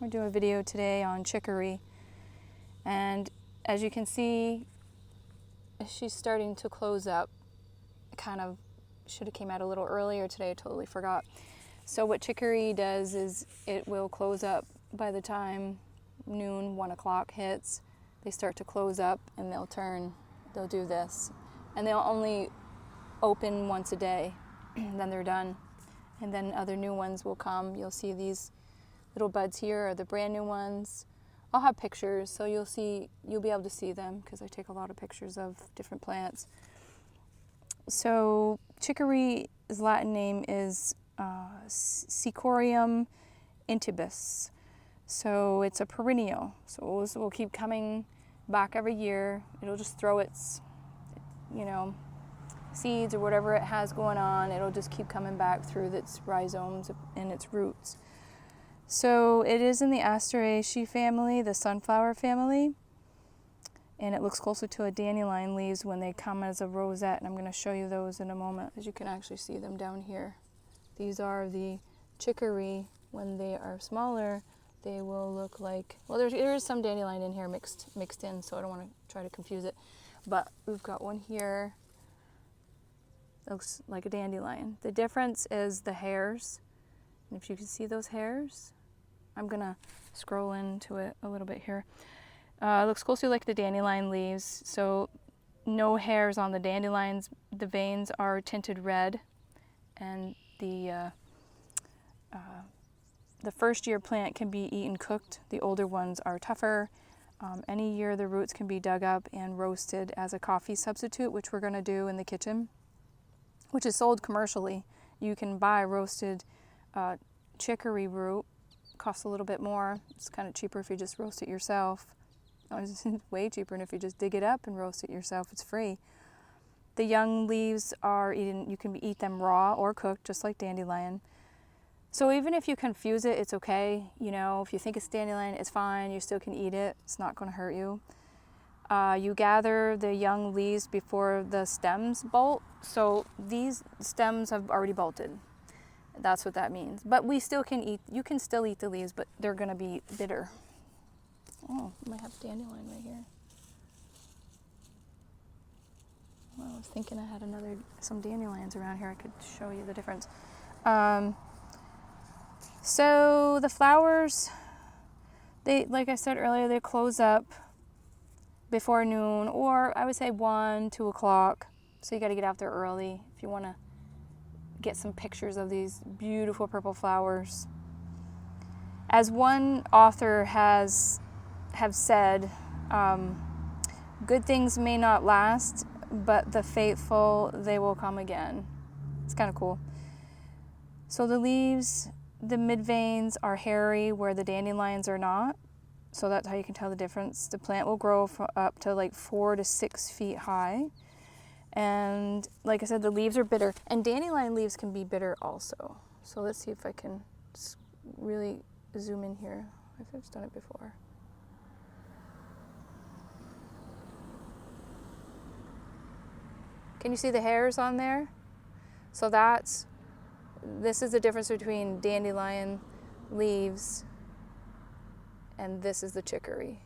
We're doing a video today on chicory, and as you can see, she's starting to close up. Kind of should have came out a little earlier today, I totally forgot. So what chicory does is it will close up by the time noon, 1 o'clock hits. They start to close up and they'll do this. And they'll only open once a day, then they're done. And then other new ones will come. You'll see these little buds here are the brand new ones. I'll have pictures, so you'll be able to see them because I take a lot of pictures of different plants. So chicory's Latin name is Cichorium intybus. So it's a perennial. So it will keep coming back every year. It'll just throw its, seeds or whatever it has going on. It'll just keep coming back through its rhizomes and its roots. So it is in the Asteraceae family, the sunflower family, and it looks closer to a dandelion leaves when they come as a rosette, and I'm going to show you those in a moment. As you can actually see them down here. These are the chicory. When they are smaller, they will look like, well, there is some dandelion in here mixed in, so I don't want to try to confuse it. But we've got one here. Looks like a dandelion. The difference is the hairs. And if you can see those hairs, I'm gonna scroll into it a little bit here. It looks closely like the dandelion leaves. So no hairs on the dandelions. The veins are tinted red, and the first year plant can be eaten cooked. The older ones are tougher. Any year the roots can be dug up and roasted as a coffee substitute, which we're gonna do in the kitchen, which is sold commercially. You can buy roasted chicory root. Costs a little bit more. It's kind of cheaper if you just roast it yourself. It's way cheaper, and if you just dig it up and roast it yourself, it's free. The young leaves are eaten. You can eat them raw or cooked, just like dandelion. So even if you confuse it, it's okay. If you think it's dandelion, it's fine. You still can eat it. It's not going to hurt you. You gather the young leaves before the stems bolt. So these stems have already bolted. That's what that means. But we still can eat, you can still eat the leaves, but they're going to be bitter. Oh, I might have dandelion right here. Well, I was thinking I had some dandelions around here. I could show you the difference. So the flowers, like I said earlier, they close up before noon, or I would say 1, 2 o'clock. So you got to get out there early if you want to get some pictures of these beautiful purple flowers. As one author have said, good things may not last, but the faithful, they will come again. It's kind of cool. So the leaves, the mid veins are hairy where the dandelions are not. So that's how you can tell the difference. The plant will grow up to like 4 to 6 feet high. And like I said, the leaves are bitter. And dandelion leaves can be bitter also. So let's see if I can really zoom in here. I think I've done it before. Can you see the hairs on there? So this is the difference between dandelion leaves and this is the chicory.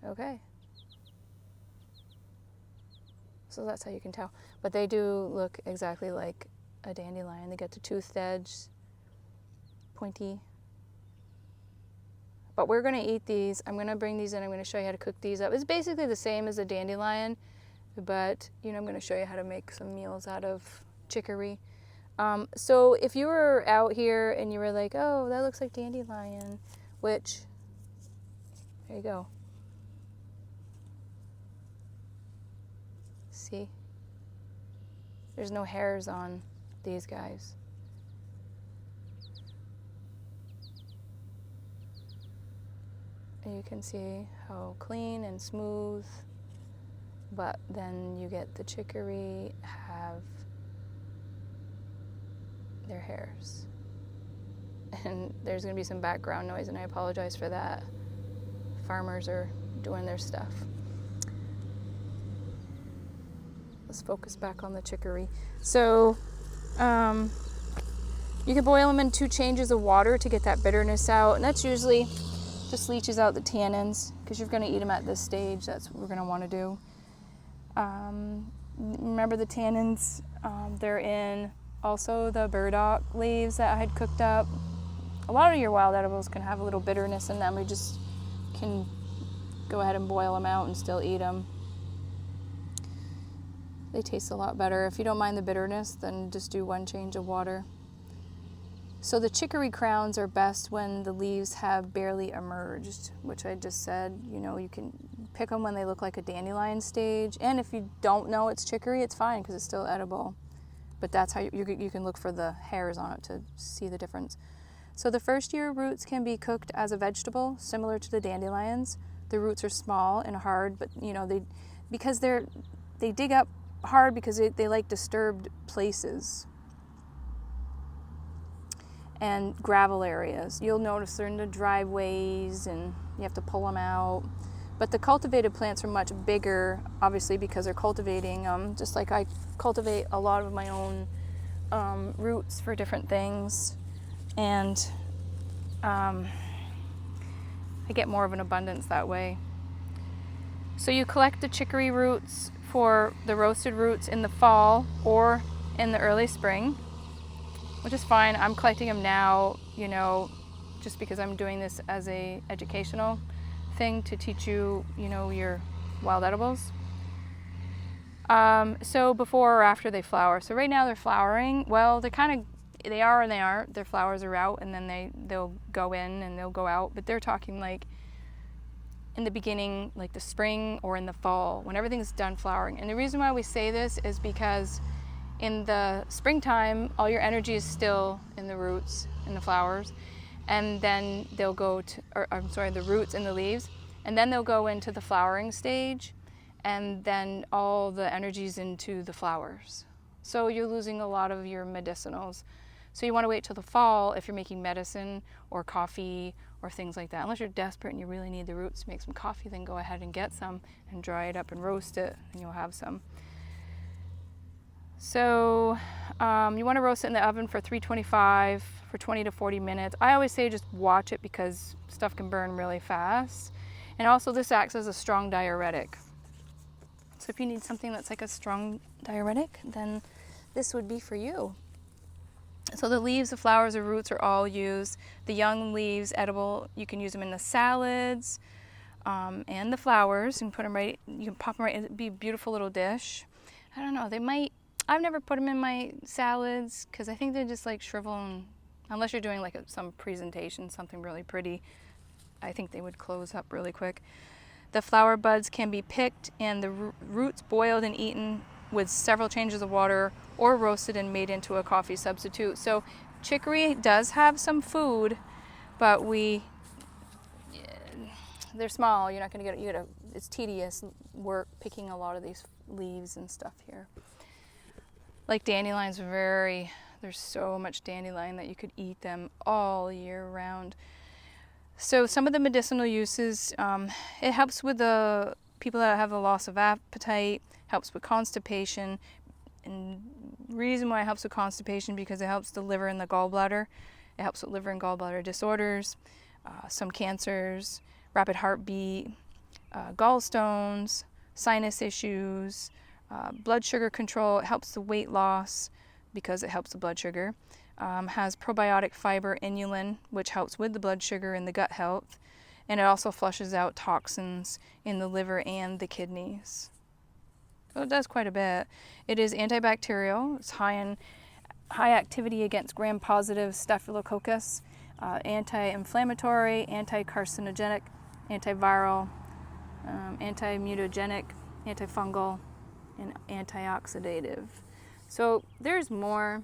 Okay. So that's how you can tell. But they do look exactly like a dandelion. They get the toothed edge, pointy. But we're going to eat these. I'm going to bring these in. I'm going to show you how to cook these up. It's basically the same as a dandelion, but I'm going to show you how to make some meals out of chicory. So if you were out here and you were like, oh, that looks like dandelion, which, there you go. See? There's no hairs on these guys. And you can see how clean and smooth, but then you get the chicory have their hairs. And there's going to be some background noise, and I apologize for that. Farmers are doing their stuff. Let's focus back on the chicory. So You can boil them in 2 changes of water to get that bitterness out, and that's usually just leaches out the tannins, because you're going to eat them at this stage. That's what we're going to want to do. Remember the tannins, they're in also the burdock leaves that I had cooked up. A lot of your wild edibles can have a little bitterness in them. We just can go ahead and boil them out and still eat them. They taste a lot better. If you don't mind the bitterness, then just do 1 change of water. So the chicory crowns are best when the leaves have barely emerged, which I just said, you know, you can pick them when they look like a dandelion stage. And if you don't know it's chicory, it's fine because it's still edible. But that's how you can look for the hairs on it to see the difference. So the first year roots can be cooked as a vegetable, similar to the dandelions. The roots are small and hard, but you know, they dig up hard because they like disturbed places and gravel areas. You'll notice they're in the driveways and you have to pull them out. But the cultivated plants are much bigger, obviously, because they're cultivating them, just like I cultivate a lot of my own roots for different things. And I get more of an abundance that way. So you collect the chicory roots for the roasted roots in the fall or in the early spring, which is fine. I'm collecting them now, you know, just because I'm doing this as a educational thing to teach you, you know, your wild edibles. So before or after they flower. So right now they're flowering. Well, they are and they aren't. Their flowers are out and then they'll go in and they'll go out. But they're talking like in the beginning, like the spring or in the fall, when everything's done flowering. And the reason why we say this is because in the springtime, all your energy is still in the roots and the flowers. And then they'll go to, the roots and the leaves. And then they'll go into the flowering stage. And then all the energy's into the flowers. So you're losing a lot of your medicinals. So you want to wait till the fall if you're making medicine or coffee or things like that. Unless you're desperate and you really need the roots to make some coffee, then go ahead and get some and dry it up and roast it and you'll have some. So you want to roast it in the oven for 325 for 20 to 40 minutes. I always say just watch it because stuff can burn really fast. And also this acts as a strong diuretic. So if you need something that's like a strong diuretic, then this would be for you. So the leaves, the flowers, the roots are all used. The young leaves, edible, you can use them in the salads and the flowers. You can pop them right, it'd be a beautiful little dish. I don't know, I've never put them in my salads because I think they just like shrivel and, unless you're doing like some presentation, something really pretty, I think they would close up really quick. The flower buds can be picked and the roots boiled and eaten with several changes of water or roasted and made into a coffee substitute. So chicory does have some food, but they're small. You're not going to get it's tedious work picking a lot of these leaves and stuff here. Like dandelions, there's so much dandelion that you could eat them all year round. So some of the medicinal uses, it helps with the people that have a loss of appetite, helps with constipation. And reason why it helps with constipation, because it helps the liver and the gallbladder. It helps with liver and gallbladder disorders, some cancers, rapid heartbeat, gallstones, sinus issues, blood sugar control. It helps the weight loss because it helps the blood sugar. Has probiotic fiber inulin, which helps with the blood sugar and the gut health. And it also flushes out toxins in the liver and the kidneys. So it does quite a bit. It is antibacterial. It's high activity against gram-positive staphylococcus, anti-inflammatory, anti-carcinogenic, antiviral, anti-mutagenic, antifungal, and antioxidative. So there's more.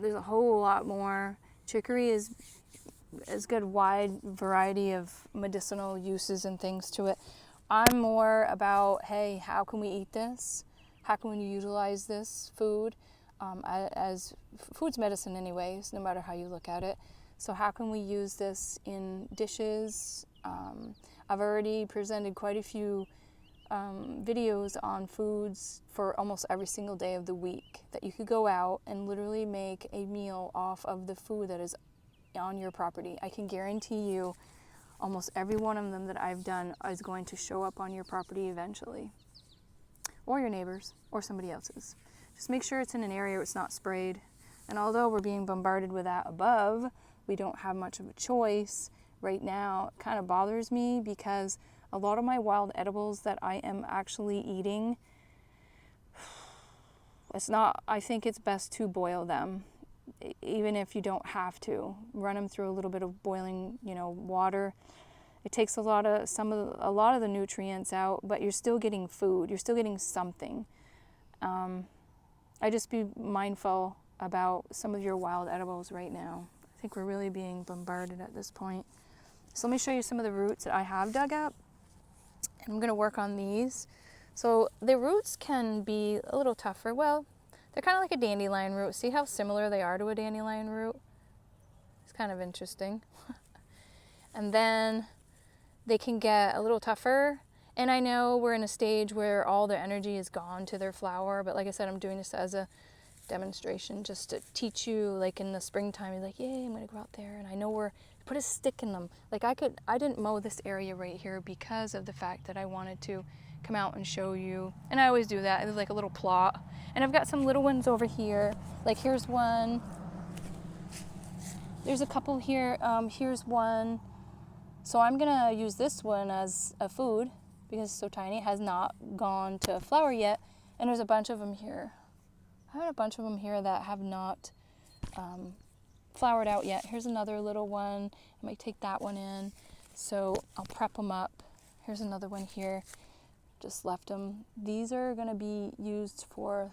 There's a whole lot more. Chicory has got a wide variety of medicinal uses and things to it. I'm more about, hey, how can we eat this? How can we utilize this food? As food's medicine anyways, no matter how you look at it. So how can we use this in dishes? I've already presented quite a few videos on foods for almost every single day of the week that you could go out and literally make a meal off of the food that is on your property. I can guarantee you almost every one of them that I've done is going to show up on your property eventually, or your neighbors, or somebody else's. Just make sure it's in an area where it's not sprayed. And although we're being bombarded with that above, we don't have much of a choice right now. It kind of bothers me because a lot of my wild edibles that I am actually eating, I think it's best to boil them, even if you don't have to. Run them through a little bit of boiling, water. It takes a lot of the nutrients out, but you're still getting food. You're still getting something. I just be mindful about some of your wild edibles right now. I think we're really being bombarded at this point. So let me show you some of the roots that I have dug up. I'm going to work on these. So the roots can be a little tougher. Well, they're kind of like a dandelion root. See how similar they are to a dandelion root? It's kind of interesting. And then they can get a little tougher. And I know we're in a stage where all their energy is gone to their flower, but like I said, I'm doing this as a demonstration just to teach you, like in the springtime, you're like, yay, I'm gonna go out there, and I know put a stick in them. Like I didn't mow this area right here because of the fact that I wanted to come out and show you, and I always do that. It's like a little plot, and I've got some little ones over here. Like here's one, there's a couple here, here's one. So I'm gonna use this one as a food because it's so tiny. It has not gone to flower yet, and there's a bunch of them here. I have a bunch of them here that have not flowered out yet. Here's another little one. I might take that one in. So I'll prep them up. Here's another one here. Just left them. These are going to be used for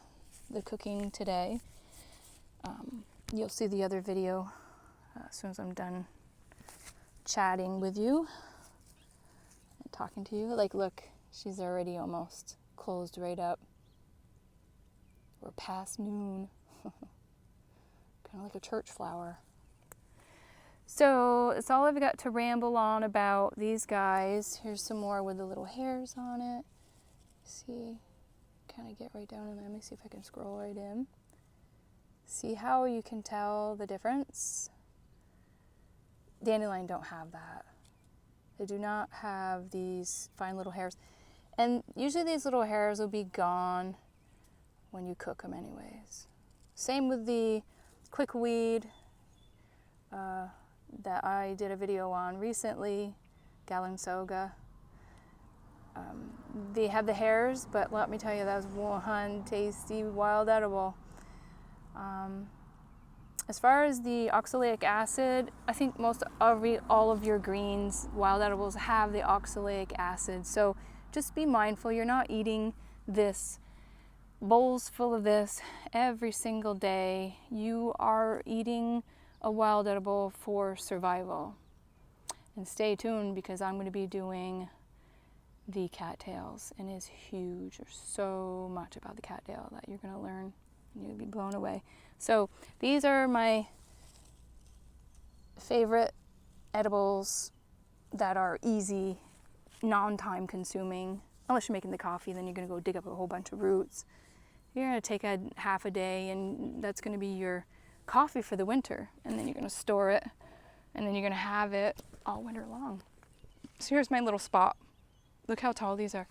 the cooking today. You'll see the other video as soon as I'm done chatting with you and talking to you. Like, look, she's already almost closed right up. We're past noon. Kind of like a church flower. So it's all I've got to ramble on about these guys. Here's some more with the little hairs on it. See, kind of get right down in there. Let me see if I can scroll right in. See how you can tell the difference? Dandelion don't have that. They do not have these fine little hairs. And usually these little hairs will be gone when you cook them anyways. Same with the quickweed that I did a video on recently, Galansoga. They have the hairs, but let me tell you, that was one tasty wild edible. As far as the oxalic acid, I think all of your greens, wild edibles, have the oxalic acid. So just be mindful, you're not eating this bowls full of this every single day. You are eating a wild edible for survival. And stay tuned because I'm going to be doing the cattails, and it's huge. There's so much about the cattail that you're going to learn, and you'll be blown away. So these are my favorite edibles that are easy, non-time consuming. Unless you're making the coffee, then you're going to go dig up a whole bunch of roots. You're going to take a half a day, and that's going to be your coffee for the winter. And then you're going to store it, and then you're going to have it all winter long. So here's my little spot. Look how tall these are.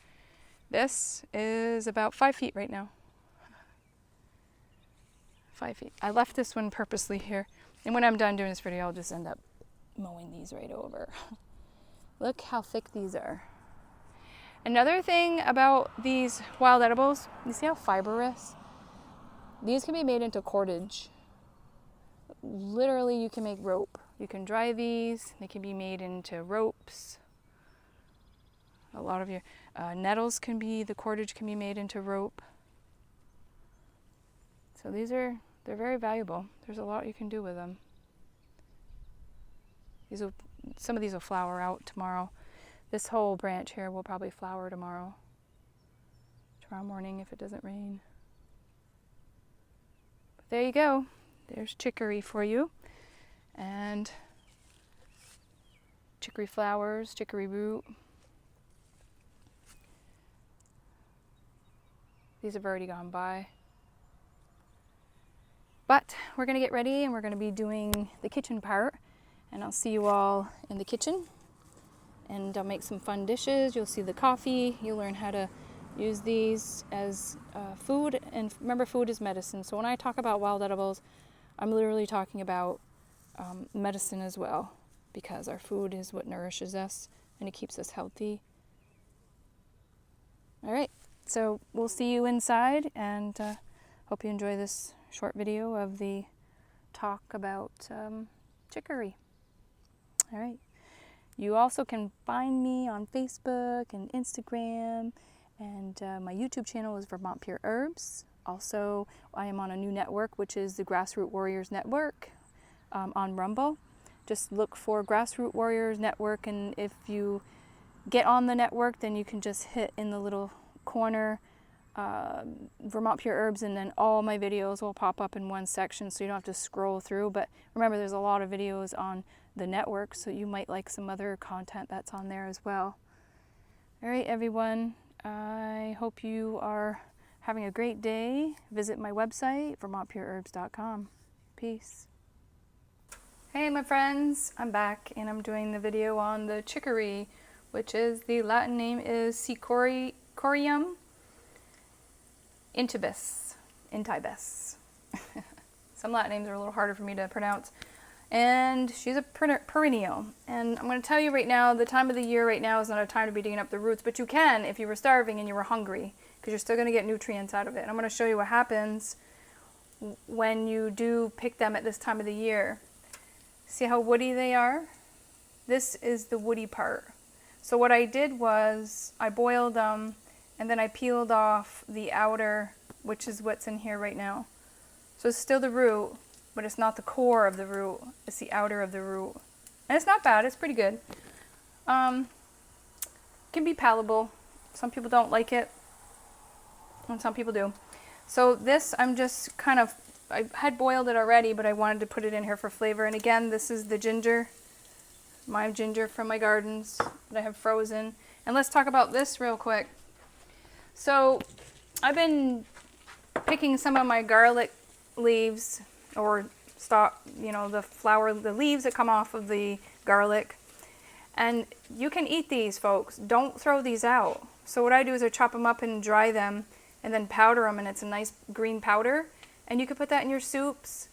This is about 5 feet right now. 5 feet. I left this one purposely here. And when I'm done doing this video, I'll just end up mowing these right over. Look how thick these are. Another thing about these wild edibles, you see how fibrous? These can be made into cordage. Literally, you can make rope. You can dry these. They can be made into ropes. A lot of your nettles the cordage can be made into rope. So they're very valuable. There's a lot you can do with them. Some of these will flower out tomorrow. This whole branch here will probably flower tomorrow morning if it doesn't rain. But there you go. There's chicory for you. And chicory flowers, chicory root. These have already gone by. But we're gonna get ready and we're gonna be doing the kitchen part, and I'll see you all in the kitchen, and I'll make some fun dishes. You'll see the coffee. You'll learn how to use these as food, and remember, food is medicine. So when I talk about wild edibles, I'm literally talking about medicine as well, because our food is what nourishes us and it keeps us healthy. All right, so we'll see you inside, and hope you enjoy this short video of the talk about chicory. All right. You also can find me on Facebook and Instagram, and my YouTube channel is Vermont Pure Herbs. Also, I am on a new network, which is the Grassroot Warriors Network on Rumble. Just look for Grassroot Warriors Network, and if you get on the network, then you can just hit in the little corner Vermont Pure Herbs, and then all my videos will pop up in one section, so you don't have to scroll through. But remember, there's a lot of videos on the network, so you might like some other content that's on there as well. All right, everyone, I hope you are having a great day. Visit my website, vermontpureherbs.com. Peace. Hey, my friends, I'm back, and I'm doing the video on the chicory, which is, the Latin name is Cichorium intybus. Some Latin names are a little harder for me to pronounce. And she's a perennial. And I'm going to tell you right now, the time of the year right now is not a time to be digging up the roots, but you can if you were starving and you were hungry, because you're still going to get nutrients out of it. And I'm going to show you what happens when you do pick them at this time of the year. See how woody they are? This is the woody part. So what I did was I boiled them, and then I peeled off the outer, which is what's in here right now. So it's still the root, but it's not the core of the root. It's the outer of the root. And it's not bad. It's pretty good. Can be palatable. Some people don't like it, and some people do. So this, I'm just kind of, I had boiled it already, but I wanted to put it in here for flavor. And again, this is the ginger, my ginger from my gardens that I have frozen. And let's talk about this real quick. So I've been picking some of my garlic leaves, or stalk, you know, the leaves that come off of the garlic. And you can eat these, folks. Don't throw these out. So what I do is I chop them up and dry them, and then powder them, and it's a nice green powder. And you can put that in your soups.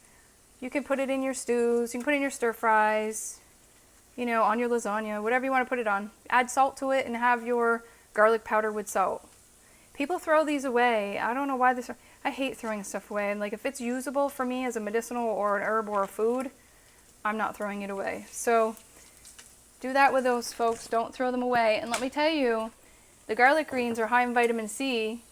You can put it in your stews. You can put it in your stir fries, you know, on your lasagna, whatever you want to put it on. Add salt to it and have your garlic powder with salt. People throw these away. I don't know why this. I hate throwing stuff away. And like, if it's usable for me as a medicinal or an herb or a food, I'm not throwing it away. So do that with those, folks. Don't throw them away. And let me tell you, the garlic greens are high in vitamin C,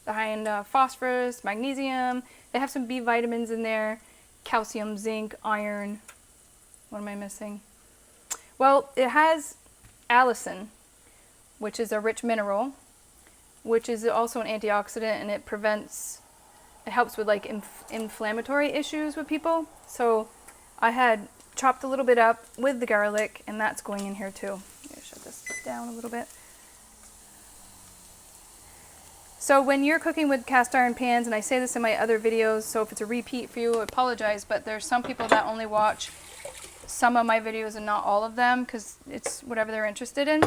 they're high in phosphorus, magnesium. They have some B vitamins in there, calcium, zinc, iron. What am I missing? Well, it has allicin, which is a rich mineral, which is also an antioxidant, and it helps with like inflammatory issues with people. So I had chopped a little bit up with the garlic, and that's going in here too. I'm going to shut this down a little bit. So when you're cooking with cast iron pans, and I say this in my other videos, so if it's a repeat for you, I apologize, but there's some people that only watch some of my videos and not all of them, because it's whatever they're interested in.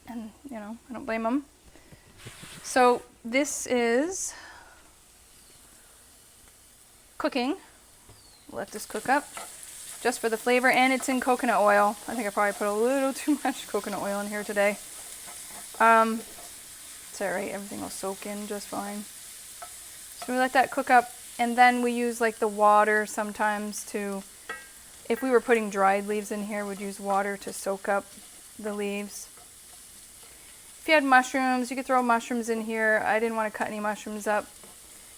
And, you know, I don't blame them. So this is cooking. Let this cook up just for the flavor, and it's in coconut oil. I think I probably put a little too much coconut oil in here today. It's alright, everything will soak in just fine. So we let that cook up, and then we use like the water sometimes to, if we were putting dried leaves in here, we'd use water to soak up the leaves. If you had mushrooms, you could throw mushrooms in here. I didn't want to cut any mushrooms up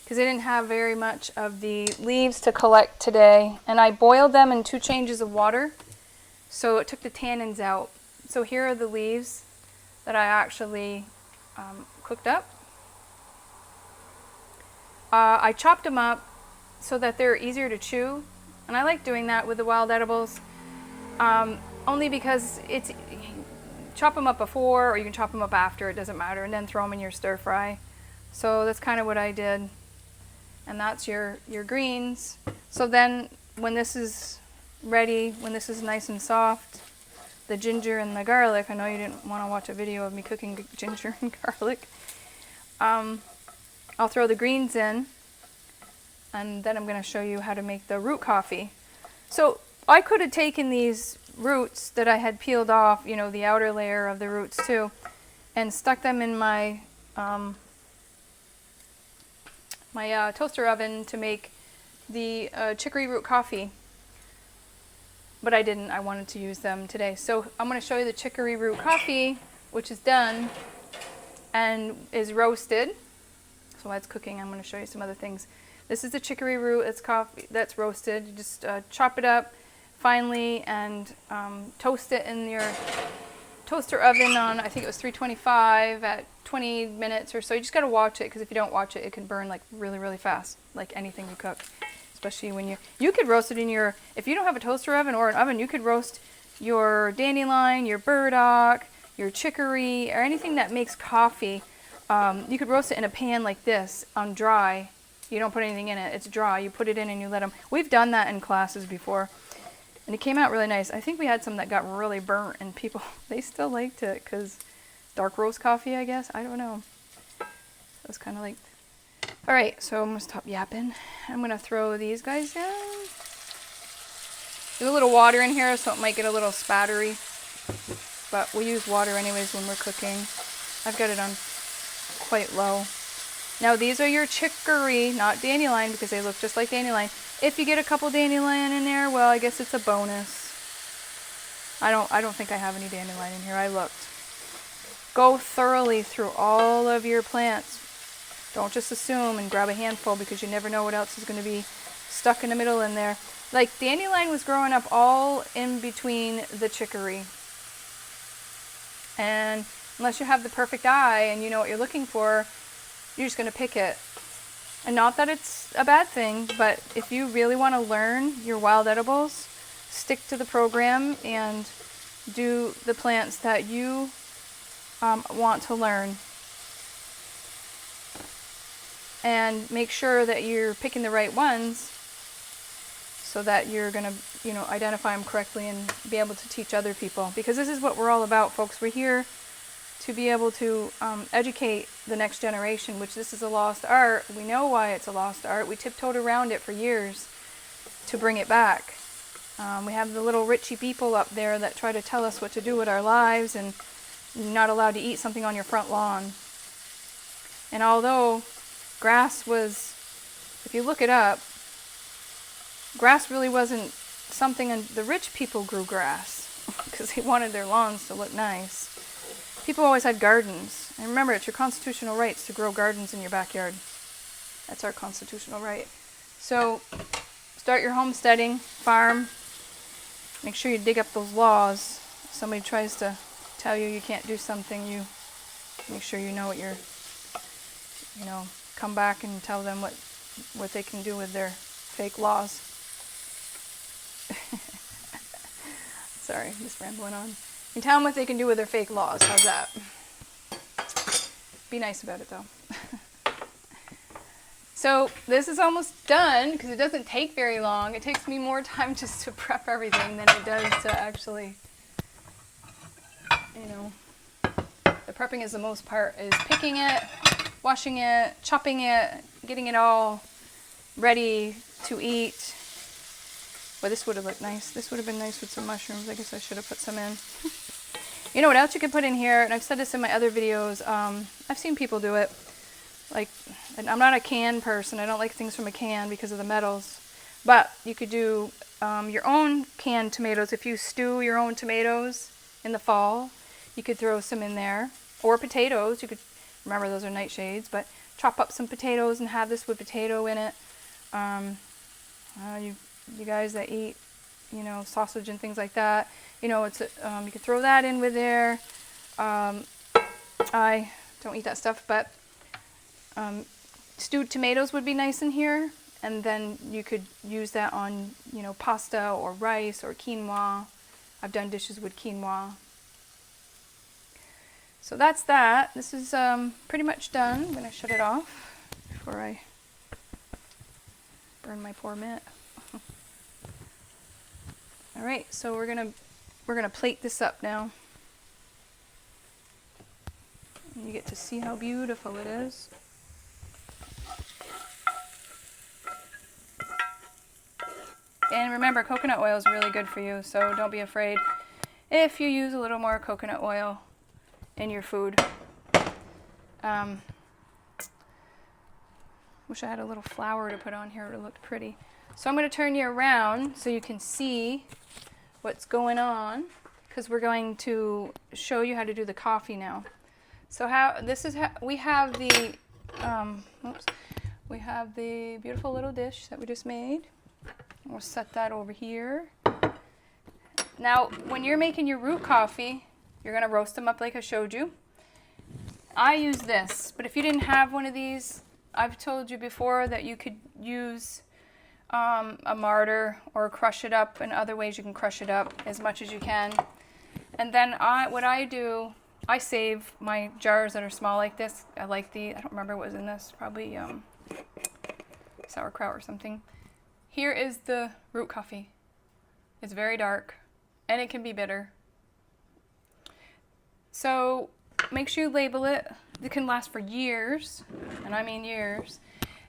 because I didn't have very much of the leaves to collect today. And I boiled them in 2 changes of water, so it took the tannins out. So here are the leaves that I actually cooked up. I chopped them up so that they're easier to chew. And I like doing that with the wild edibles, only because it's, chop them up before, or you can chop them up after, it doesn't matter, and then throw them in your stir fry. So that's kind of what I did. And that's your greens. So then when this is ready, when this is nice and soft, the ginger and the garlic, I know you didn't want to watch a video of me cooking ginger and garlic. I'll throw the greens in, and then I'm going to show you how to make the root coffee. So I could have taken these roots that I had peeled off, you know, the outer layer of the roots too, and stuck them in my toaster oven to make the chicory root coffee. But I didn't. I wanted to use them today. So I'm going to show you the chicory root coffee, which is done and is roasted. So while it's cooking, I'm going to show you some other things. This is the chicory root. It's coffee that's roasted. You just chop it up finely and toast it in your toaster oven on, I think it was 325 at 20 minutes or so. You just got to watch it, because if you don't watch it, it can burn like really, really fast, like anything you cook. Especially when you could roast it in your, if you don't have a toaster oven or an oven, you could roast your dandelion, your burdock, your chicory, or anything that makes coffee. You could roast it in a pan like this on dry. You don't put anything in it. It's dry. You put it in and you let them. We've done that in classes before, and it came out really nice. I think we had some that got really burnt, and people, they still liked it because dark roast coffee, I guess. I don't know. It was kind of like. All right, so I'm going to stop yapping. I'm going to throw these guys in. There's a little water in here, so it might get a little spattery. But we use water anyways when we're cooking. I've got it on quite low. Now these are your chicory, not dandelion, because they look just like dandelion. If you get a couple dandelion in there, well, I guess it's a bonus. I don't think I have any dandelion in here. I looked. Go thoroughly through all of your plants. Don't just assume and grab a handful, because you never know what else is going to be stuck in the middle in there. Like dandelion was growing up all in between the chicory. And unless you have the perfect eye and you know what you're looking for, you're just going to pick it. And not that it's a bad thing, but if you really want to learn your wild edibles, stick to the program and do the plants that you want to learn. And make sure that you're picking the right ones so that you're going to, you know, identify them correctly and be able to teach other people. Because this is what we're all about, folks. We're here to be able to educate the next generation, which this is a lost art. We know why it's a lost art. We tiptoed around it for years to bring it back. We have the little richy people up there that try to tell us what to do with our lives, and you're not allowed to eat something on your front lawn. And although grass was, if you look it up, grass really wasn't something, and the rich people grew grass because they wanted their lawns to look nice. People always had gardens. And remember, it's your constitutional rights to grow gardens in your backyard. That's our constitutional right. So start your homesteading, farm. Make sure you dig up those laws. If somebody tries to tell you you can't do something, you make sure you know what you're, you know, come back and tell them what they can do with their fake laws. Sorry, I'm just rambling on. You tell them what they can do with their fake laws. How's that? Be nice about it, though. So this is almost done because it doesn't take very long. It takes me more time just to prep everything than it does to actually, you know, the prepping is the most part, is picking it, washing it, chopping it, getting it all ready to eat. Well, this would have looked nice. This would have been nice with some mushrooms. I guess I should have put some in. You know what else you could put in here? And I've said this in my other videos. I've seen people do it. Like, and I'm not a can person. I don't like things from a can because of the metals. But you could do your own canned tomatoes. If you stew your own tomatoes in the fall, you could throw some in there. Or potatoes. You could, remember those are nightshades, but chop up some potatoes and have this with potato in it. You guys that eat, you know, sausage and things like that, you know, it's you could throw that in with there. I don't eat that stuff, but stewed tomatoes would be nice in here, and then you could use that on, you know, pasta or rice or quinoa. I've done dishes with quinoa. So that's that. This is pretty much done. I'm going to shut it off before I burn my poor mitt. All right, so we're gonna plate this up now. And you get to see how beautiful it is. And remember, coconut oil is really good for you, so don't be afraid if you use a little more coconut oil in your food. Wish I had a little flower to put on here, it would have looked pretty. So I'm going to turn you around so you can see what's going on, because we're going to show you how to do the coffee now. So we have the we have the beautiful little dish that we just made. We'll set that over here. Now, when you're making your root coffee, you're going to roast them up like I showed you. I use this, but if you didn't have one of these, I've told you before that you could use a martyr or crush it up. In other ways you can crush it up as much as you can. And then what I do, I save my jars that are small like this. I don't remember what was in this, probably sauerkraut or something. Here is the root coffee. It's very dark and it can be bitter. So make sure you label it. It can last for years, and I mean years.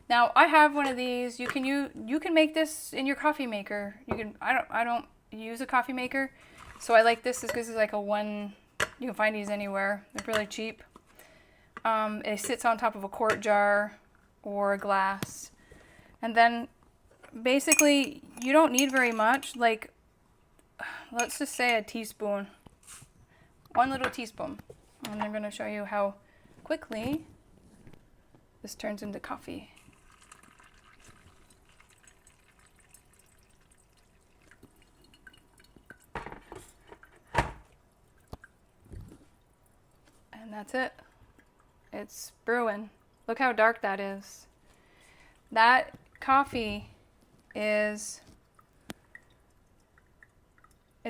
Now I have one of these. You can make this in your coffee maker. I don't use a coffee maker, so I like this because it's like a one. You can find these anywhere. They're really cheap. It sits on top of a quart jar or a glass, and then basically you don't need very much. Like, let's just say a teaspoon, one little teaspoon, and I'm going to show you how quickly this turns into coffee. And that's it. It's brewing. Look how dark that is. That coffee it's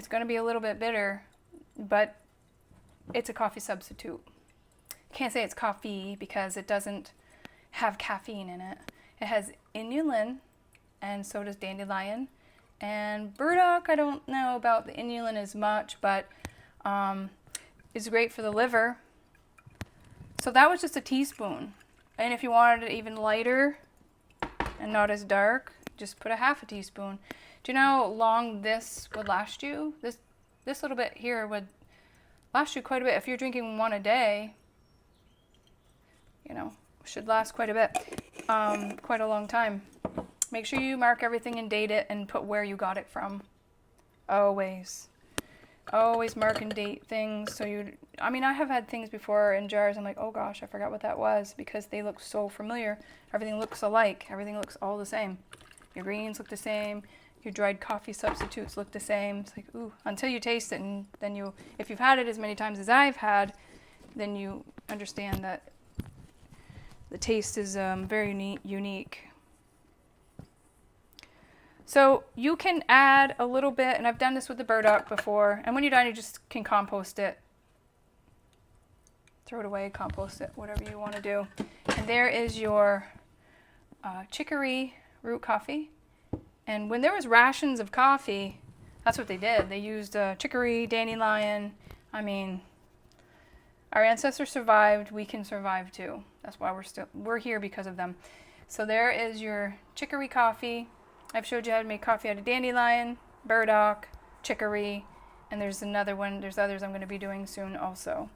going to be a little bit bitter, but it's a coffee substitute. Can't say it's coffee because it doesn't have caffeine in it. It has inulin, and so does dandelion. And burdock, I don't know about the inulin as much, but it's great for the liver. So that was just a teaspoon. And if you wanted it even lighter and not as dark, just put a half a teaspoon. Do you know how long this would last you? This little bit here would last you quite a bit. If you're drinking one a day, should last quite a bit, quite a long time. Make sure you mark everything and date it and put where you got it from. Always mark and date things. So I have had things before in jars. I'm like, oh gosh, I forgot what that was, because they look so familiar. Everything looks alike. Everything looks all the same. Your greens look the same. Your dried coffee substitutes look the same. It's like, ooh, until you taste it, and then if you've had it as many times as I've had, then you understand that the taste is very unique. So you can add a little bit, and I've done this with the burdock before, and when you're done, you just can compost it. Throw it away, compost it, whatever you want to do. And there is your chicory root coffee. And when there was rations of coffee, that's what they did. They used chicory, dandelion. Our ancestors survived. We can survive too. That's why we're here, because of them. So there is your chicory coffee. I've showed you how to make coffee out of dandelion, burdock, chicory, and there's another one. There's others I'm going to be doing soon also.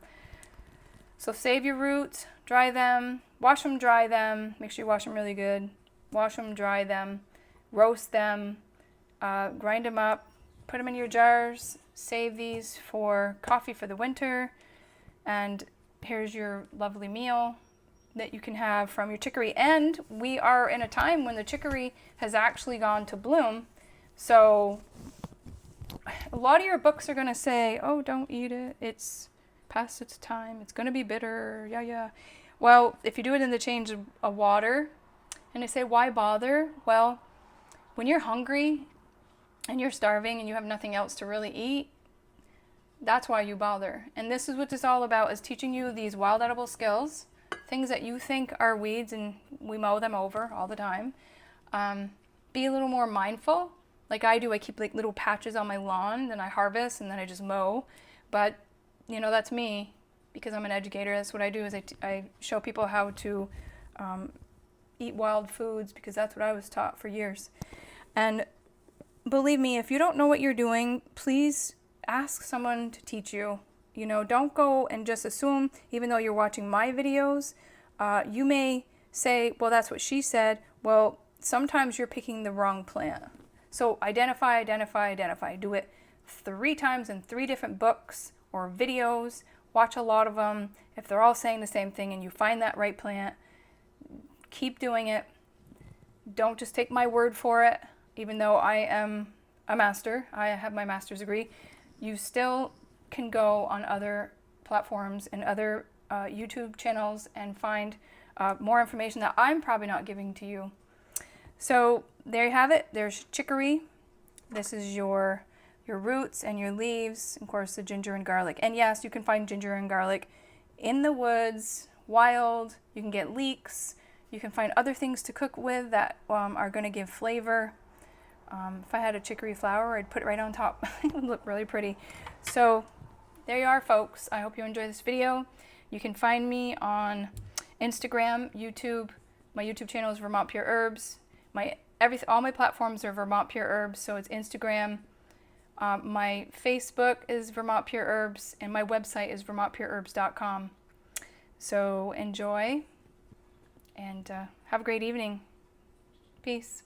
So save your roots, dry them, wash them, dry them. Make sure you wash them really good. Wash them, dry them, roast them, grind them up, put them in your jars. Save these for coffee for the winter. And here's your lovely meal that you can have from your chicory. And we are in a time when the chicory has actually gone to bloom. So a lot of your books are going to say, oh, don't eat it. It's past its time. It's going to be bitter. Yeah. Well, if you do it in the change of water, and they say, why bother? Well, when you're hungry and you're starving and you have nothing else to really eat, That's why you bother. And this is what it's all about, is teaching you these wild edible skills, things that you think are weeds and we mow them over all the time. Be a little more mindful. Like I do, I keep like little patches on my lawn, then I harvest and then I just mow. But you know, that's me, because I'm an educator. That's what I do, is I show people how to eat wild foods, because that's what I was taught for years. And believe me, if you don't know what you're doing, please ask someone to teach you. You know, don't go and just assume, even though you're watching my videos, you may say, well, that's what she said. Well, sometimes you're picking the wrong plant. So identify, identify, identify. Do it 3 times in 3 different books or videos. Watch a lot of them. If they're all saying the same thing and you find that right plant, keep doing it. Don't just take my word for it. Even though I am a master, I have my master's degree, you still can go on other platforms and other YouTube channels and find more information that I'm probably not giving to you. So there you have it. There's chicory. This is your roots and your leaves, of course the ginger and garlic. And yes, you can find ginger and garlic in the woods, wild. You can get leeks. You can find other things to cook with that are going to give flavor. If I had a chicory flower, I'd put it right on top. It would look really pretty. So there you are, folks. I hope you enjoyed this video. You can find me on Instagram, YouTube. My YouTube channel is Vermont Pure Herbs. All my platforms are Vermont Pure Herbs, so it's Instagram. My Facebook is Vermont Pure Herbs, and my website is vermontpureherbs.com. So enjoy, and have a great evening. Peace.